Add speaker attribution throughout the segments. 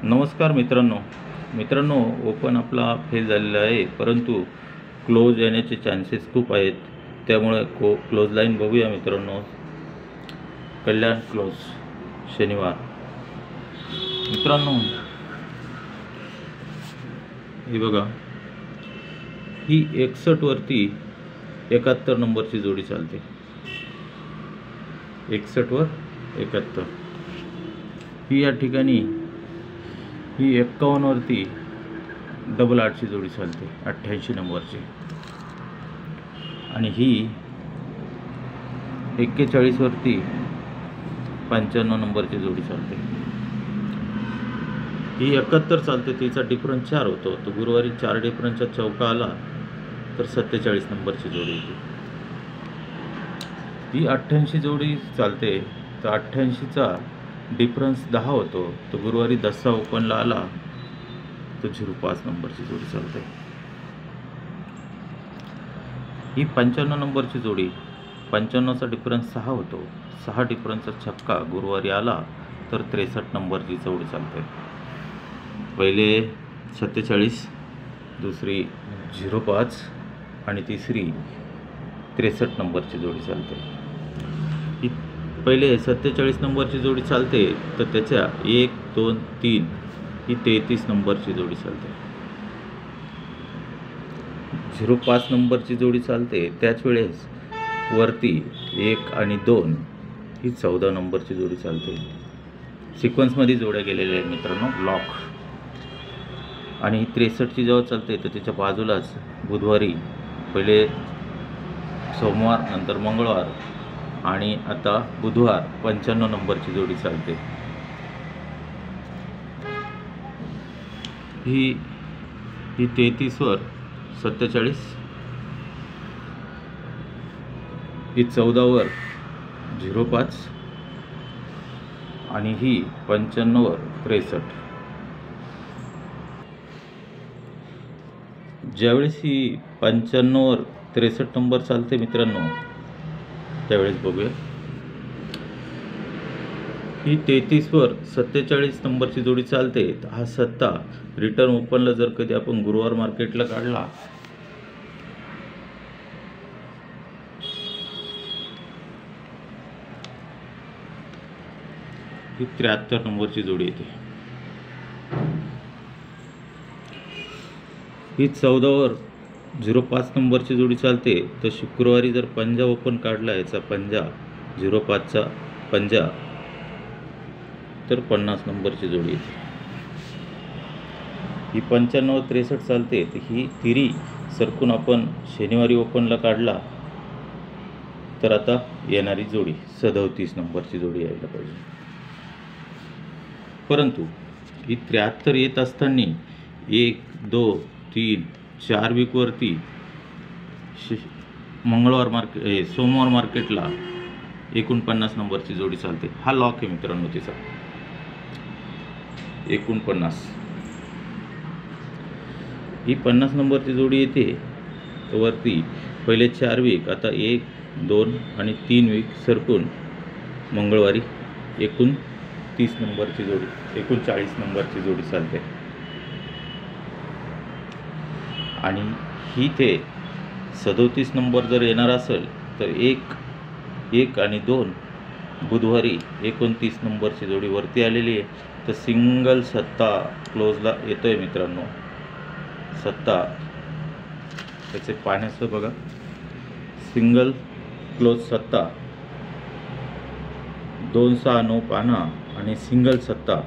Speaker 1: नमस्कार मित्रांनो, ओपन आपला फेल झालेला आहे, परंतु क्लोज येण्याचे चान्सेस खूप आहेत. त्यामुळे क्लोज लाईन बघूया मित्रांनो. कल्याण क्लोज शनिवार. मित्रांनो, हे बघा, ही 61 वरती 71 नंबरची जोडी चालते. 61 वर 71. ही या ठिकाणी ही 51 वरती 88ची जोडी चालते, 88 नंबरची. आणि ही 41 वरती 95 नंबरची जोडी चालते. ही 71 चालते, तिचा डिफरन्स 4 होतो. तो गुरुवारी 4 डिफरन्सचा चौका आला तर 47 नंबरची जोडी येते. ही 88 जोडी चालते, तर 88चा डिफरन्स 10 होतो. तो गुरुवारी 10चा ओपनला आला तर 05 नंबरची जोडी चालते. ही 95 नंबरची जोडी, 95चा डिफरन्स 6 होतो. 6 डिफरन्सचा छक्का गुरुवारी आला तर 63 नंबरची जोडी चालते. पहिले 47, दुसरी 05 आणि तिसरी 63 नंबरची जोडी चालते. ही पहिले 47 नंबरची जोडी चालते, तर त्याच्या 1, 2, 3 ही 33 नंबरची जोडी चालते. 05 नंबरची जोडी चालते, त्याच वेळेस वरती 1 आणि 2 ही 14 नंबरची जोडी चालते. सिक्वेन्समध्ये जोड्या गेलेल्या आहेत मित्रांनो, लॉक. आणि 63ची जेव्हा चालते तर त्याच्या बाजूलाच बुधवारी, पहिले सोमवार, नंतर मंगळवार आणि आता बुधवार 95 नंबरची जोडी चालते. ही 33 वर 47, ही 14 वर 05 आणि ही 95 वर 63. ज्यावेळेस ही 95 वर 63 नंबर चालते मित्रांनो, त्यावेळेस बघूया. ही 33 वर 47 नंबरची जोडी चालते. हा सत्ता रिटर्न ओपनला जर कधी आपण गुरुवार मार्केटला काढला ही 73 नंबरची जोडी येते. ही 14 वर 05 नंबरची जोडी चालते. तर शुक्रवारी जर पंजा ओपन काढला, याचा पंजा 05चा पंजा, तर 50 नंबरची जोडी येते. ही 95 वर 63 चालते. तर ही तिरी सरकून आपण शनिवारी ओपनला काढला तर आता येणारी जोडी 37 नंबरची जोडी यायला पाहिजे. परंतु ही 73 येत असताना 1, 2, 3, 4 वीकवरती सोमवार मार्केटला 49 नंबरची जोडी चालते. हा लॉक आहे मित्रांनो तिचा, 49. ही 50 नंबरची जोडी येते. वरती पहिले 4 वीक, आता 1, 2 आणि 3 वीक सरकून मंगळवारी 39 नंबरची जोडी, 39 नंबरची जोडी चालते. आणि ही ते 37 नंबर जर येणार असेल तर 1 आणि 2 बुधवारी 29 नंबरची जोडी वरती आलेली आहे. तर सिंगल सत्ता क्लोजला येतोय मित्रांनो. सत्ता त्याचे पाण्याचं बघा, सिंगल क्लोज सत्ता 269 पाना आणि सिंगल सत्ता.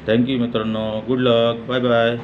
Speaker 1: थँक्यू मित्रांनो. Good luck. Bye bye.